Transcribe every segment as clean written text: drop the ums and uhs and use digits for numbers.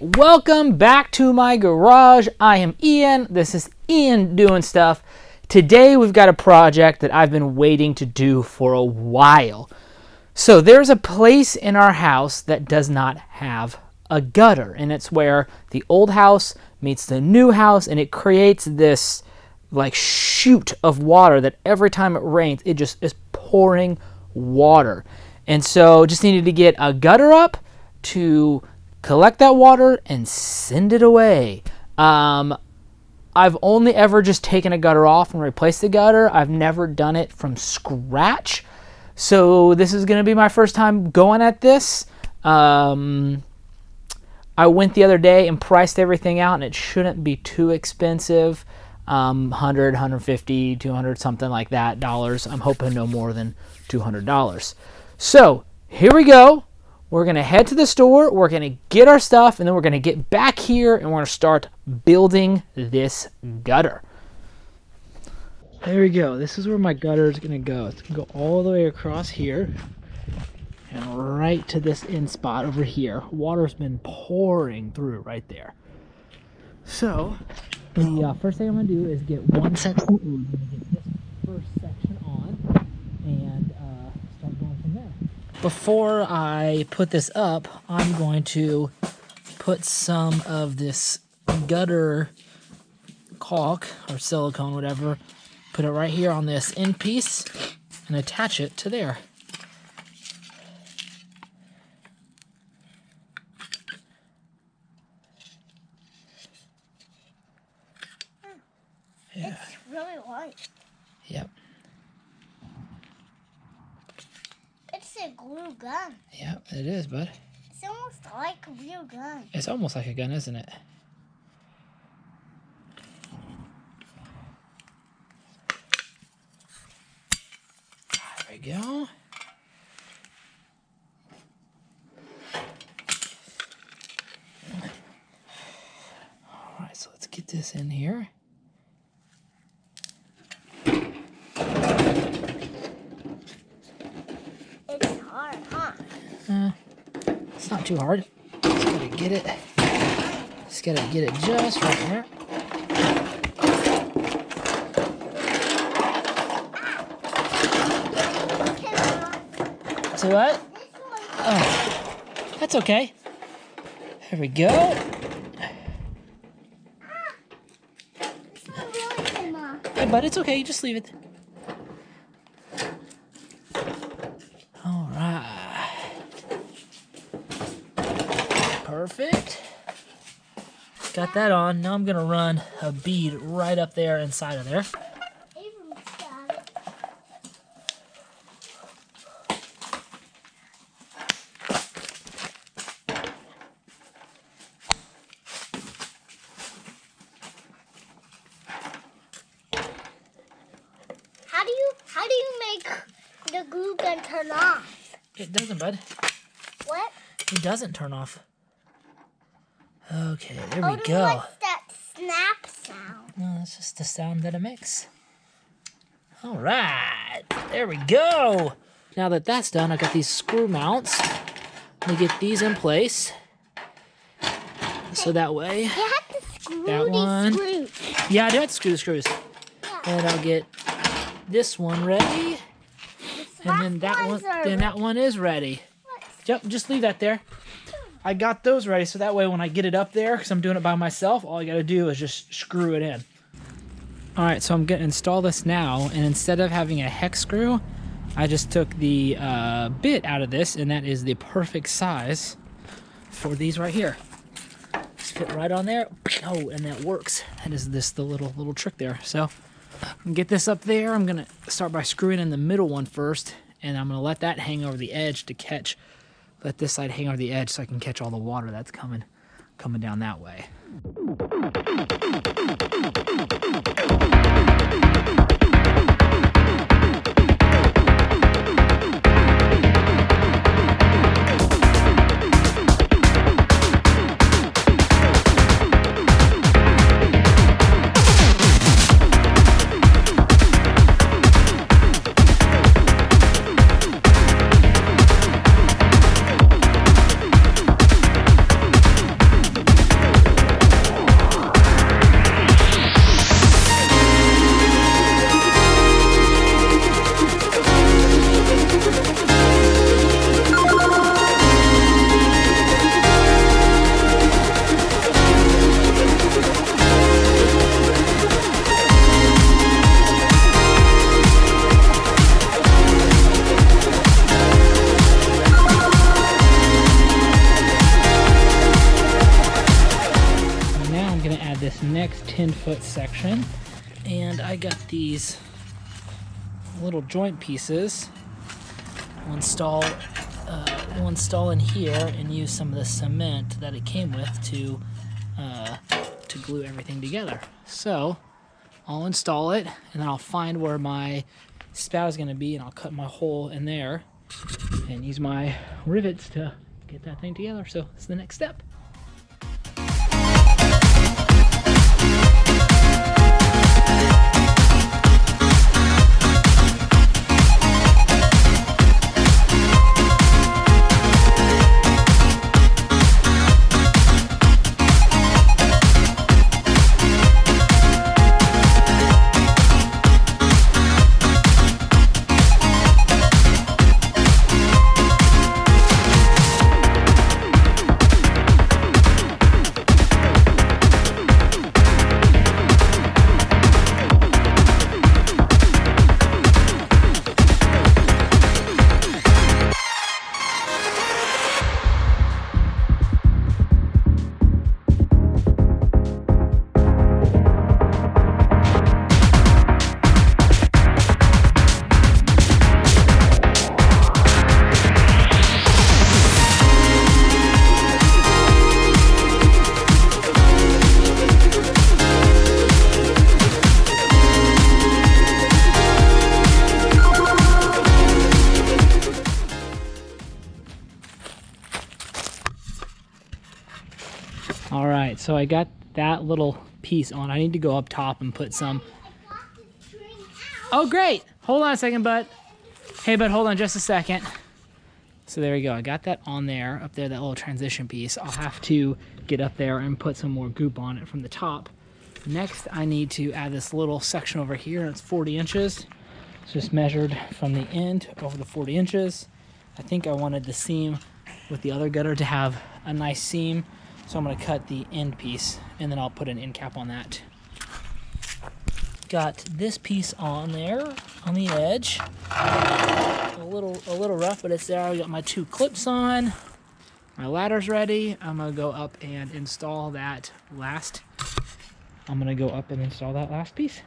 welcome back to my garage. I am Ian. This is Ian Doing Stuff. Today we've got a project that I've been waiting to do for a while. So there's a place in our house that does not have a gutter, and it's where the old house meets the new house, and it creates this like chute of water that every time it rains, it just is pouring water. And so just needed to get a gutter up to collect that water and send it away. I've only ever just taken a gutter off and replaced the gutter. I've never done it from scratch. So this is going to be my first time going at this. I went the other day and priced everything out, and it shouldn't be too expensive. 100, 150, 200, something like that dollars. I'm hoping no more than $200. So here we go. We're going to head to the store, we're going to get our stuff, and then we're going to get back here and we're going to start building this gutter. There we go. This is where my gutter is going to go. It's going to go all the way across here and right to this end spot over here. Water's been pouring through right there. So the first thing I'm going to do is get one section. I'm going to get this first section on and start going from there. Before I put this up, I'm going to put some of this gutter caulk or silicone, whatever, put it right here on this end piece and attach it to there. Yeah. It's really light. Yep. It's a glue gun. Yep, it is, bud. It's almost like a real gun. It's almost like a gun, isn't it? There we go. All right, so let's get this in here. It's hard, huh? It's not too hard. Just gotta get it. Just gotta get it just right there. So what? Oh, that's okay. There we go. It's not really came off. Hey, bud, it's okay. You just leave it. All right. Perfect. Got that on. Now I'm gonna run a bead right up there inside of there. Abram's got it. How do you make the glue gun turn off? It doesn't, bud. What? It doesn't turn off. Okay, there Oh, we then go. what's that snap sound? No, that's just the sound that it makes. All right, there we go. Now that that's done, I got these screw mounts. Let me get these in place. So that way, You have to screw that these one. screws. Yeah, I do have to screw the screws. Yeah. And I'll get this one ready. And then that one is ready. Yep, just leave that there. I got those ready, so that way when I get it up there, because I'm doing it by myself, all I got to do is just screw it in. All right, so I'm going to install this now, and instead of having a hex screw, I just took the bit out of this, and that is the perfect size for these right here. Just fit right on there. Oh, and that works. That is the little trick there. So I'm gonna get this up there. I'm gonna start by screwing in the middle one first, and I'm gonna let that hang over the edge to catch. Let this side hang over the edge so I can catch all the water that's coming down that way. this next 10-foot section, and I got these little joint pieces. We'll install in here and use some of the cement that it came with to glue everything together. So I'll install it, and then I'll find where my spout is going to be, and I'll cut my hole in there and use my rivets to get that thing together. So it's the next step. All right, so I got that little piece on. I need to go up top and put some. Oh, great. Hold on a second, bud. Hey, bud, hold on just a second. So there we go. I got that on there, up there, that little transition piece. I'll have to get up there and put some more goop on it from the top. Next, I need to add this little section over here, and it's 40 inches. It's just measured from the end over the 40 inches. I think I wanted the seam with the other gutter to have a nice seam. So I'm going to cut the end piece, and then I'll put an end cap on that. Got this piece on there on the edge. A little rough, but it's there. I got my 2 clips on. My ladder's ready. I'm going to go up and install that last. Piece.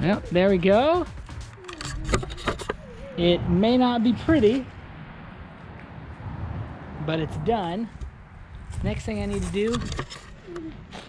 Yep, there we go. It may not be pretty, but it's done. Next thing I need to do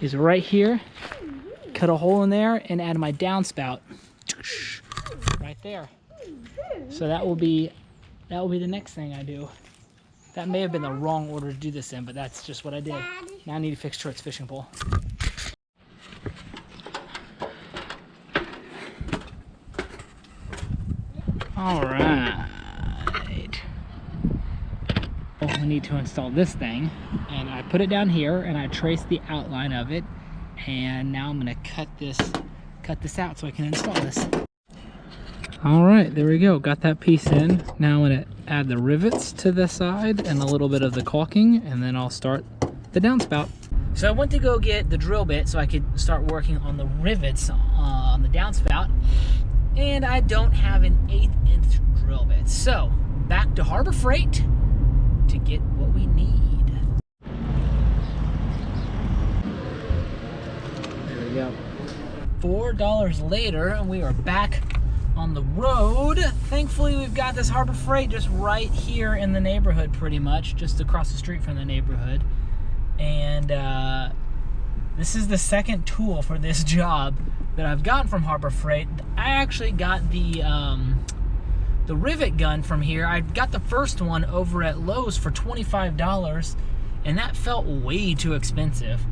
is right here, cut a hole in there and add my downspout right there. So that will be the next thing I do. That may have been the wrong order to do this in, but that's just what I did. Now I need to fix Troy's fishing pole. All right. Well, we need to install this thing, and I put it down here and I traced the outline of it, and now I'm gonna cut this out so I can install this. All right, there we go. Got that piece in. Now I'm gonna add the rivets to the side and a little bit of the caulking, and then I'll start the downspout. So I went to go get the drill bit so I could start working on the rivets on the downspout, and I don't have an 1/8 inch drill bit. So back to Harbor Freight to get what we need. There we go. $4 later, and we are back on the road. Thankfully, we've got this Harbor Freight just right here in the neighborhood, pretty much, just across the street from the neighborhood. And this is the second tool for this job that I've gotten from Harbor Freight. I actually got the rivet gun from here. I got the first one over at Lowe's for $25, and that felt way too expensive.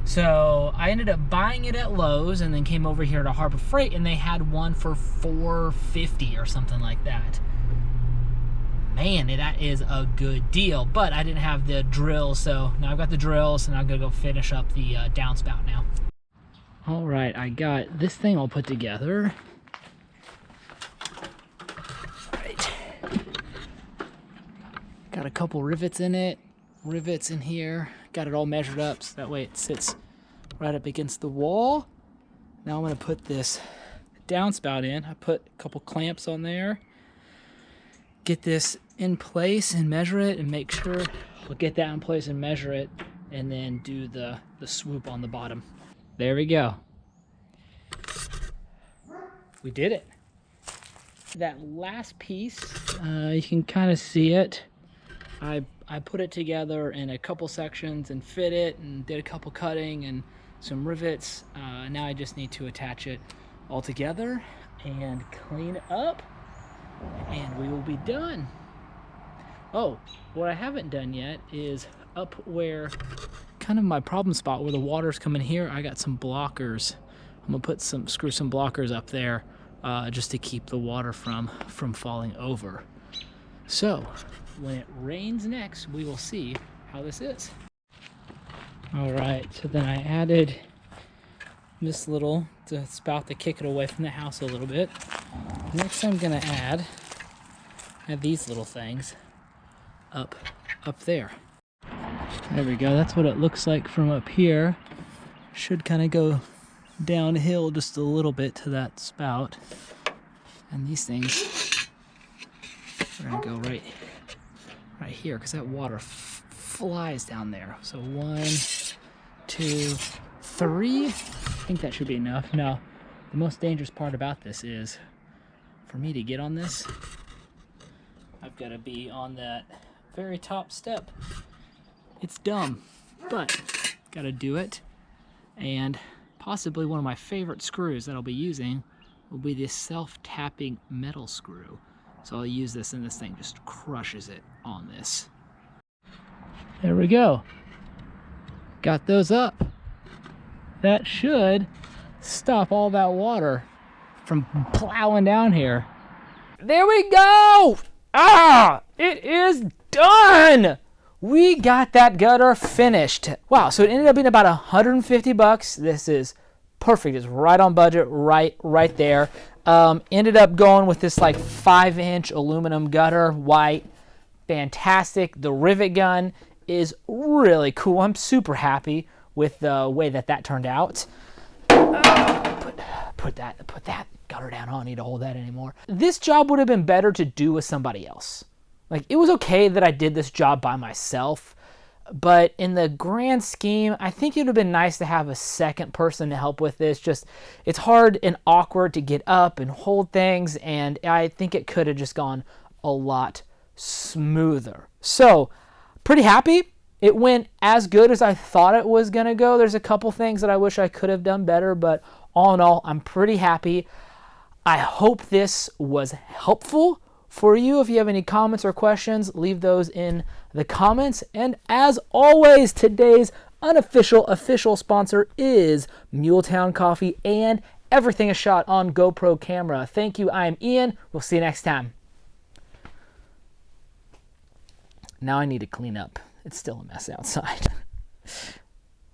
So I ended up buying it at Lowe's and then came over here to Harbor Freight, and they had one for $4.50 or something like that. Man, that is a good deal, but I didn't have the drill, so now I've got the drills, and I'm gonna go finish up the downspout now. All right, I got this thing all put together. Got a couple rivets in it, rivets in here. Got it all measured up so that way it sits right up against the wall. Now I'm gonna put this downspout in. I put a couple clamps on there. Get this in place and measure it and make sure we'll get that in place and measure it, and then do the swoop on the bottom. There we go. We did it. That last piece, you can kind of see it. I put it together in a couple sections and fit it and did a couple cutting and some rivets. Now I just need to attach it all together and clean up, and we will be done. Oh, what I haven't done yet is up where kind of my problem spot where the water's coming here, I got some blockers. I'm gonna screw some blockers up there just to keep the water from falling over. So when it rains next, we will see how this is. All right, so then I added this little spout to kick it away from the house a little bit. Next I'm gonna add these little things up there. There we go, that's what it looks like from up here. Should kind of go downhill just a little bit to that spout. And these things are gonna go right here, because that water flies down there. So 1, 2, 3. I think that should be enough. Now, the most dangerous part about this is, for me to get on this, I've got to be on that very top step. It's dumb, but got to do it. And possibly one of my favorite screws that I'll be using will be this self-tapping metal screw. So I'll use this, and this thing just crushes it on this. There we go. Got those up. That should stop all that water from plowing down here. There we go! It is done! We got that gutter finished. Wow, so it ended up being about $150. This is perfect. It's right on budget, right there. Ended up going with this like 5-inch aluminum gutter, white, fantastic. The rivet gun is really cool. I'm super happy with the way that turned out. Put that gutter down. I don't need to hold that anymore. This job would have been better to do with somebody else. Like, it was okay that I did this job by myself, but in the grand scheme, I think it would have been nice to have a second person to help with this. Just, it's hard and awkward to get up and hold things, and I think it could have just gone a lot smoother. So, pretty happy. It went as good as I thought it was going to go. There's a couple things that I wish I could have done better, but all in all, I'm pretty happy. I hope this was helpful for you. If you have any comments or questions, leave those in the comments. And as always, today's official sponsor is Muletown Coffee and everything is shot on GoPro camera. Thank you. I am Ian. We'll see you next time. Now I need to clean up. It's still a mess outside.